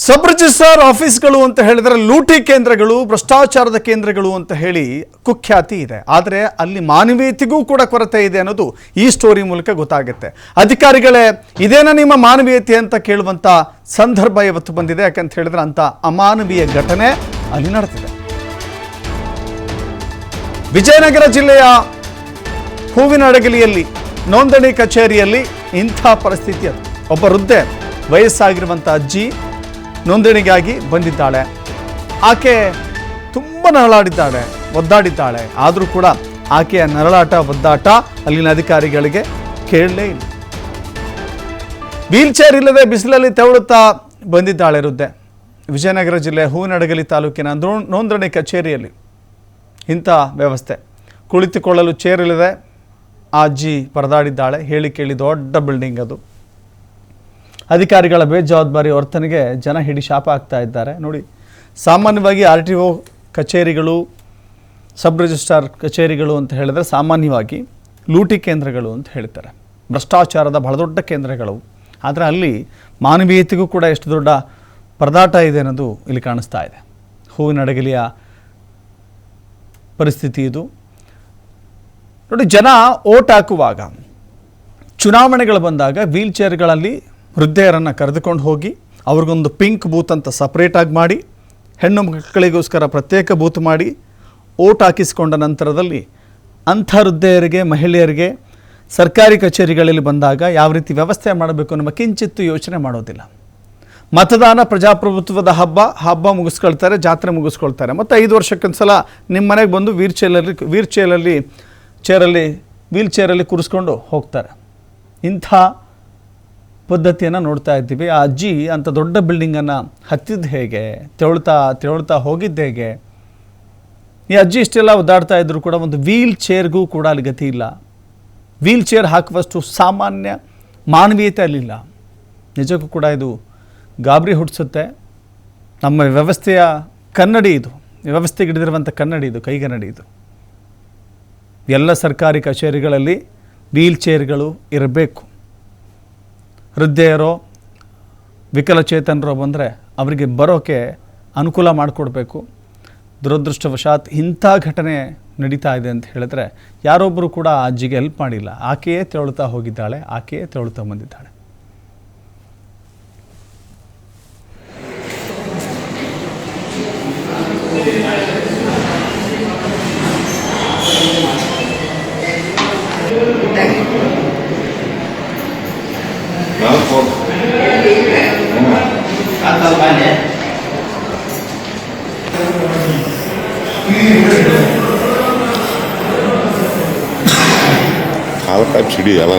Sub registrar ಆಫೀಸ್ಗಳು ಅಂತ ಹೇಳಿದರೆ ಲೂಟಿ ಕೇಂದ್ರಗಳು, ಭ್ರಷ್ಟಾಚಾರದ ಕೇಂದ್ರಗಳು ಅಂತ ಹೇಳಿ ಕುಖ್ಯಾತಿ ಇದೆ. ಆದರೆ ಅಲ್ಲಿ ಮಾನವೀಯತೆಗೂ ಕೂಡ ಕೊರತೆ ಇದೆ ಅನ್ನೋದು ಈ ಸ್ಟೋರಿ ಮೂಲಕ ಗೊತ್ತಾಗುತ್ತೆ. ಅಧಿಕಾರಿಗಳೇ, ಇದೇನ ನಿಮ್ಮ ಮಾನವೀಯತೆ ಅಂತ ಕೇಳುವಂಥ ಸಂದರ್ಭ ಇವತ್ತು ಬಂದಿದೆ. ಯಾಕಂತ ಹೇಳಿದ್ರೆ ಅಂಥ ಅಮಾನವೀಯ ಘಟನೆ ಅಲ್ಲಿ ನಡೆದಿದೆ. ವಿಜಯನಗರ ಜಿಲ್ಲೆಯ ಹೂವಿನಡಗಲಿಯಲ್ಲಿ ನೋಂದಣಿ ಕಚೇರಿಯಲ್ಲಿ ಇಂಥ ಪರಿಸ್ಥಿತಿ ಅದು. ಒಬ್ಬ ವೃದ್ಧೆ, ವಯಸ್ಸಾಗಿರುವಂಥ ಅಜ್ಜಿ ನೋಂದಣಿಗಾಗಿ ಬಂದಿದ್ದಾಳೆ. ಆಕೆ ತುಂಬ ನರಳಾಡಿದ್ದಾಳೆ, ಒದ್ದಾಡಿದ್ದಾಳೆ. ಆದರೂ ಕೂಡ ಆಕೆಯ ನರಳಾಟ, ಒದ್ದಾಟ ಅಲ್ಲಿನ ಅಧಿಕಾರಿಗಳಿಗೆ ಕೇಳಲೇ ಇಲ್ಲ. ವೀಲ್ ಚೇರ್ ಇಲ್ಲದೆ ಬಿಸಿಲಲ್ಲಿ ತೆವಳುತ್ತಾ ಬಂದಿದ್ದಾಳೆ ವೃದ್ಧೆ. ವಿಜಯನಗರ ಜಿಲ್ಲೆ ಹೂವಿನಡಗಲಿ ತಾಲೂಕಿನ ನೋಂದಣಿ ಕಚೇರಿಯಲ್ಲಿ ಇಂಥ ವ್ಯವಸ್ಥೆ. ಕುಳಿತುಕೊಳ್ಳಲು ಚೇರ್ ಇಲ್ಲದೆ ಆ ಅಜ್ಜಿ ಪರದಾಡಿದ್ದಾಳೆ. ಹೇಳಿ ಕೇಳಿ ದೊಡ್ಡ ಬಿಲ್ಡಿಂಗ್ ಅದು. ಅಧಿಕಾರಿಗಳ ಬೇಜವಾಬ್ದಾರಿ ವರ್ತನೆಗೆ ಜನ ಹಿಡಿ ಶಾಪ ಆಗ್ತಾ ಇದ್ದಾರೆ. ನೋಡಿ, ಸಾಮಾನ್ಯವಾಗಿ RTO ಕಚೇರಿಗಳು, ಸಬ್ ರಿಜಿಸ್ಟ್ರಾರ್ ಕಚೇರಿಗಳು ಅಂತ ಹೇಳಿದ್ರೆ ಸಾಮಾನ್ಯವಾಗಿ ಲೂಟಿ ಕೇಂದ್ರಗಳು ಅಂತ ಹೇಳ್ತಾರೆ. ಭ್ರಷ್ಟಾಚಾರದ ಬಹಳ ದೊಡ್ಡ ಕೇಂದ್ರಗಳು. ಆದರೆ ಅಲ್ಲಿ ಮಾನವೀಯತೆಗೂ ಕೂಡ ಎಷ್ಟು ದೊಡ್ಡ ಪರದಾಟ ಇದೆ ಅನ್ನೋದು ಇಲ್ಲಿ ಕಾಣಿಸ್ತಾ ಇದೆ. ಹೂವಿನಡಗಲಿಯ ಪರಿಸ್ಥಿತಿ ಇದು. ನೋಡಿ, ಜನ ಓಟ್ ಹಾಕುವಾಗ, ಚುನಾವಣೆಗಳು ಬಂದಾಗ ವೀಲ್ ಚೇರ್ಗಳಲ್ಲಿ ವೃದ್ಧೆಯರನ್ನು ಕರೆದುಕೊಂಡು ಹೋಗಿ ಅವ್ರಿಗೊಂದು ಪಿಂಕ್ ಬೂತ್ ಅಂತ ಸಪ್ರೇಟಾಗಿ ಮಾಡಿ, ಹೆಣ್ಣು ಮಕ್ಕಳಿಗೋಸ್ಕರ ಪ್ರತ್ಯೇಕ ಬೂತ್ ಮಾಡಿ ಓಟ್ ಹಾಕಿಸಿಕೊಂಡ ನಂತರದಲ್ಲಿ ಅಂಥ ವೃದ್ಧೆಯರಿಗೆ, ಮಹಿಳೆಯರಿಗೆ ಸರ್ಕಾರಿ ಕಚೇರಿಗಳಲ್ಲಿ ಬಂದಾಗ ಯಾವ ರೀತಿ ವ್ಯವಸ್ಥೆ ಮಾಡಬೇಕು ಅನ್ನೋ ಕಿಂಚಿತ್ತು ಯೋಚನೆ ಮಾಡೋದಿಲ್ಲ. ಮತದಾನ ಪ್ರಜಾಪ್ರಭುತ್ವದ ಹಬ್ಬ ಮುಗಿಸ್ಕೊಳ್ತಾರೆ, ಜಾತ್ರೆ ಮುಗಿಸ್ಕೊಳ್ತಾರೆ. ಮತ್ತು 5 ವರ್ಷಕ್ಕೊಂದ್ಸಲ ನಿಮ್ಮ ಮನೆಗೆ ಬಂದು ವೀಲ್ ಚೇರಲ್ಲಿ ಕೂರಿಸ್ಕೊಂಡು ಹೋಗ್ತಾರೆ. ಇಂಥ ಪದ್ಧತಿಯನ್ನು ನೋಡ್ತಾ ಇದ್ದೀವಿ. ಆ ಅಜ್ಜಿ ಅಂಥ ದೊಡ್ಡ ಬಿಲ್ಡಿಂಗನ್ನು ಹತ್ತಿದ್ದು ಹೇಗೆ, ತೆವಳ್ತಾ ಹೋಗಿದ್ದು ಹೇಗೆ? ಈ ಅಜ್ಜಿ ಇಷ್ಟೆಲ್ಲ ಒದ್ದಾಡ್ತಾ ಇದ್ದರೂ ಕೂಡ ಒಂದು ವೀಲ್ ಚೇರ್ಗೂ ಕೂಡ ಅಲ್ಲಿ ಗತಿ ಇಲ್ಲ. ವೀಲ್ ಚೇರ್ ಹಾಕುವಷ್ಟು ಸಾಮಾನ್ಯ ಮಾನವೀಯತೆ ಅಲ್ಲಿಲ್ಲ. ನಿಜಕ್ಕೂ ಕೂಡ ಇದು ಗಾಬರಿ ಹುಟ್ಟಿಸುತ್ತೆ. ನಮ್ಮ ವ್ಯವಸ್ಥೆಯ ಕನ್ನಡಿ ಇದು, ವ್ಯವಸ್ಥೆಗೆ ಹಿಡಿದಿರುವಂಥ ಕನ್ನಡಿ ಇದು, ಕೈಗನ್ನಡಿ ಇದು. ಎಲ್ಲ ಸರ್ಕಾರಿ ಕಚೇರಿಗಳಲ್ಲಿ ವೀಲ್ ಚೇರ್ಗಳು ಇರಬೇಕು. ವೃದ್ಧೆಯರೋ ವಿಕಲಚೇತನರೋ ಬಂದರೆ ಅವರಿಗೆ ಬರೋಕ್ಕೆ ಅನುಕೂಲ ಮಾಡಿಕೊಡ್ಬೇಕು. ದುರದೃಷ್ಟವಶಾತ್ ಇಂಥ ಘಟನೆ ನಡೀತಾ ಇದೆ ಅಂತ ಹೇಳಿದ್ರೆ ಯಾರೊಬ್ಬರು ಕೂಡ ಆ ಅಜ್ಜಿಗೆ ಹೆಲ್ಪ್ ಮಾಡಿಲ್ಲ. ಆಕೆಯೇ ತೆವಳುತ್ತಾ ಹೋಗಿದ್ದಾಳೆ, ಆಕೆಯೇ ತೆವಳುತ್ತಾ ಬಂದಿದ್ದಾಳೆ. ಕಾಲಕ್ಕ ಚಿಡಿ ಎಲ್ಲ